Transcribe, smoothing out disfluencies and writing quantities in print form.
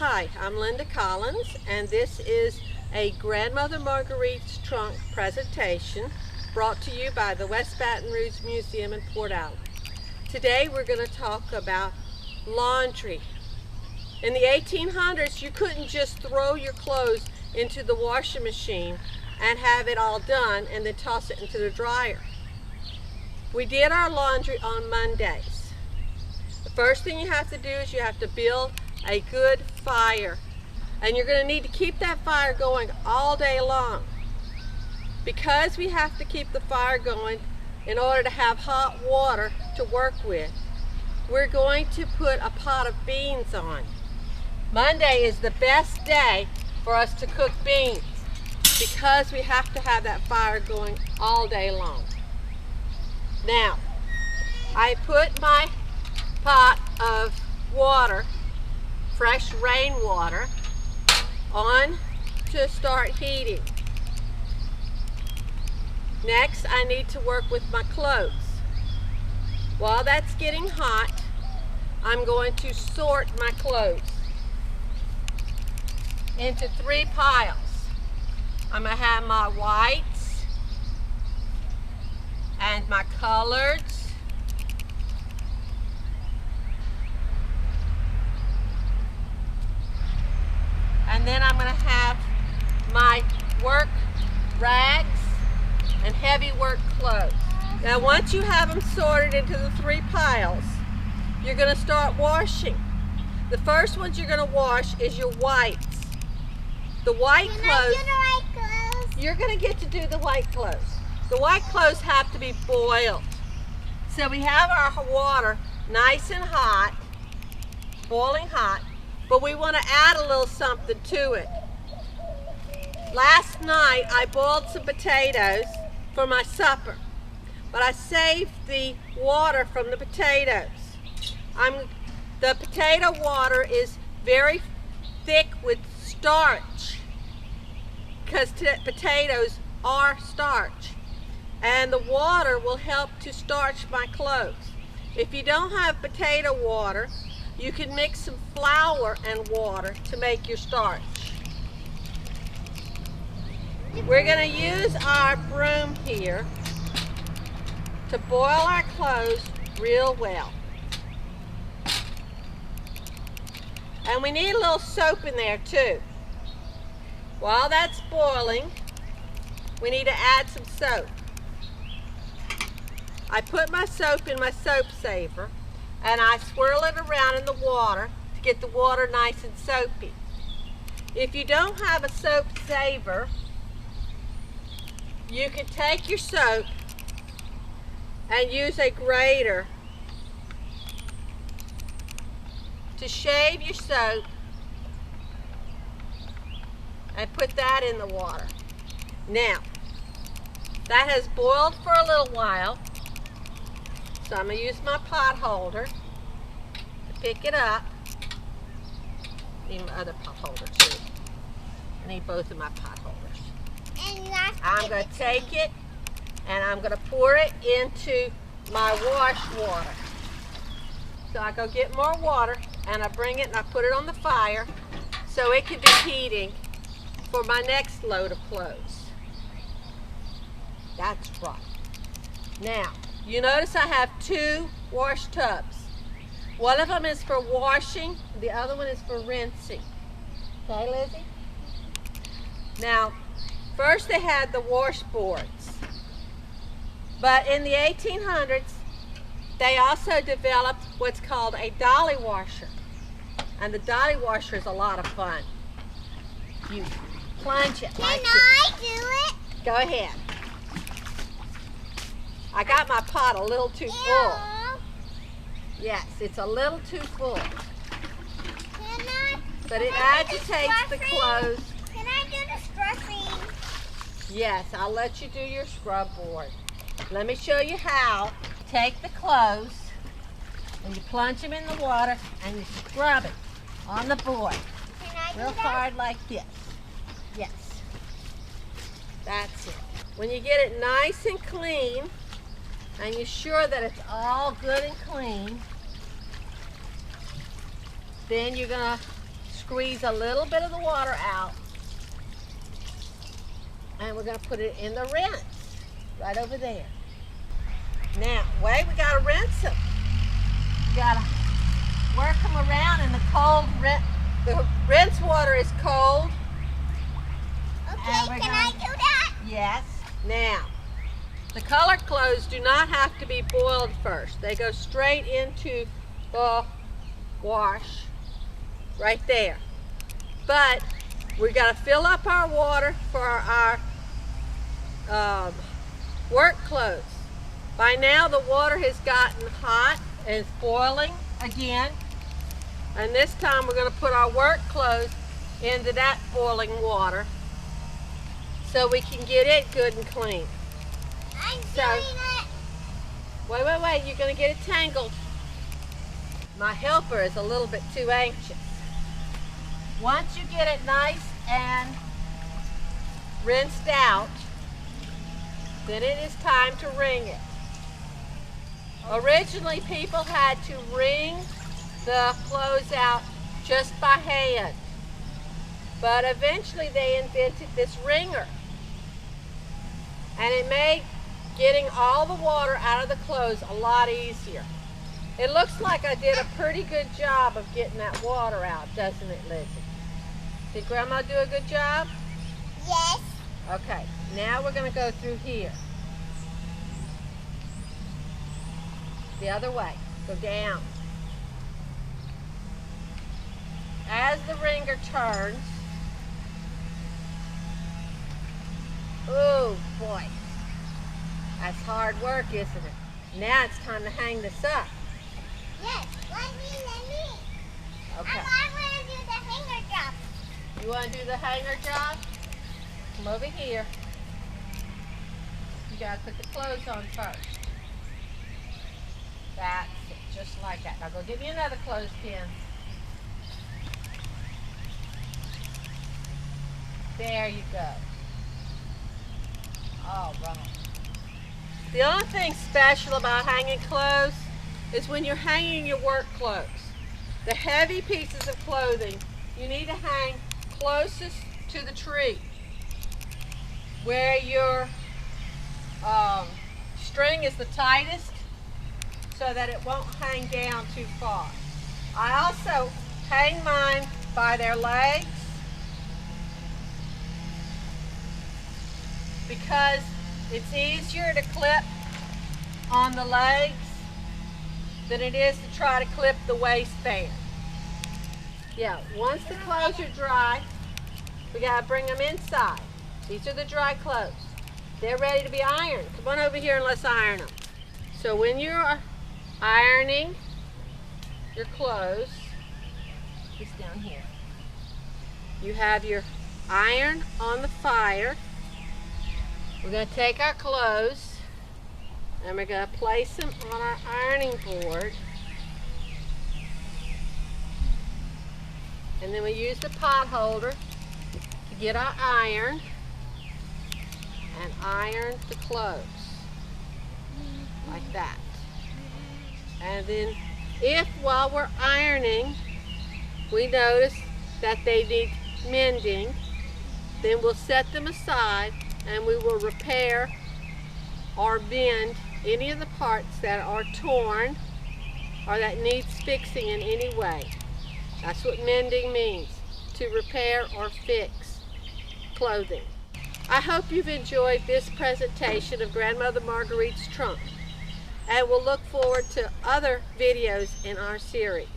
Hi, I'm Linda Collins, and this is a Grandmother Marguerite's Trunk presentation brought to you by the West Baton Rouge Museum in Port Allen. Today we're going to talk about laundry. In the 1800s, you couldn't just throw your clothes into the washing machine and have it all done and then toss it into the dryer. We did our laundry on Mondays. The first thing you have to do is you have to build a good fire, and you're going to need to keep that fire going all day long. Because we have to keep the fire going in order to have hot water to work with, we're going to put a pot of beans on. Monday is the best day for us to cook beans because we have to have that fire going all day long. Now, I put my pot of water, fresh rainwater, on to start heating. Next, I need to work with my clothes. While that's getting hot, I'm going to sort my clothes into 3 piles. I'm going to have my whites and my coloreds, and then I'm going to have my work rags and heavy work clothes. Now once you have them sorted into the 3 piles, you're going to start washing. The first ones you're going to wash is your whites. The white clothes, you're going to get to do the white clothes. The white clothes have to be boiled. So we have our water nice and hot, boiling hot, but we want to add a little something to it. Last night I boiled some potatoes for my supper, but I saved the water from the potatoes. The potato water is very thick with starch because potatoes are starch, and the water will help to starch my clothes. If you don't have potato water, you can mix some flour and water to make your starch. We're going to use our broom here to boil our clothes real well. And we need a little soap in there too. While that's boiling, we need to add some soap. I put my soap in my soap saver and I swirl it around in the water to get the water nice and soapy. If you don't have a soap saver, you can take your soap and use a grater to shave your soap and put that in the water. Now, that has boiled for a little while, so I'm going to use my pot holder to pick it up. I need my other pot holder too. I need both of my pot holders. I'm going to take it and I'm going to pour it into my wash water. So I go get more water and I bring it and I put it on the fire so it can be heating for my next load of clothes. That's right. Now, you notice I have 2 wash tubs. One of them is for washing, the other one is for rinsing. Okay, Lizzie? Now, first they had the washboards, but in the 1800s, they also developed what's called a dolly washer. And the dolly washer is a lot of fun. You plunge it like this. Can I do it? Go ahead. I got my pot a little too full. Yes, it's a little too full. But it agitates the clothes. Can I do the scrubbing? Yes, I'll let you do your scrub board. Let me show you how. Take the clothes and you plunge them in the water and you scrub it on the board. Can I do Real that? hard like this. Yes. That's it. When you get it nice and clean and you're sure that it's all good and clean, then you're going to squeeze a little bit of the water out. And we're going to put it in the rinse right over there. Now, wait, we got to rinse them. We got to work them around in the cold rinse. The rinse water is cold. Okay, can I do that? Yes. Now, the colored clothes do not have to be boiled first. They go straight into the wash right there. But we got to fill up our water for our work clothes. By now the water has gotten hot and it's boiling again. And this time we're going to put our work clothes into that boiling water so we can get it good and clean. I'm doing it. Wait, you're going to get it tangled. My helper is a little bit too anxious. Once you get it nice and rinsed out, then it is time to wring it. Originally, people had to wring the clothes out just by hand, but eventually they invented this wringer, and it made getting all the water out of the clothes a lot easier. It looks like I did a pretty good job of getting that water out, doesn't it, Lizzie? Did Grandma do a good job? Yes. Okay, now we're going to go through here. The other way. Go down. As the wringer turns, oh boy, that's hard work, isn't it? Now it's time to hang this up. Yes, let me. Okay. I want to do the hanger job. You want to do the hanger job? Come over here. You got to put the clothes on first. That's it, just like that. Now go get me another clothespin. There you go. All right. The only thing special about hanging clothes is when you're hanging your work clothes. The heavy pieces of clothing, you need to hang closest to the tree, where your string is the tightest, so that it won't hang down too far. I also hang mine by their legs because it's easier to clip on the legs than it is to try to clip the waistband. Yeah, once the clothes are dry, we gotta bring them inside. These are the dry clothes. They're ready to be ironed. Come on over here and let's iron them. So when you're ironing your clothes, it's down here. You have your iron on the fire. We're going to take our clothes and we're going to place them on our ironing board. And then we use the pot holder to get our iron and iron the clothes like that. And then if while we're ironing we notice that they need mending, then we'll set them aside and we will repair or mend any of the parts that are torn or that needs fixing in any way. That's what mending means, to repair or fix clothing. I hope you've enjoyed this presentation of Grandmother Marguerite's trunk, and we'll look forward to other videos in our series.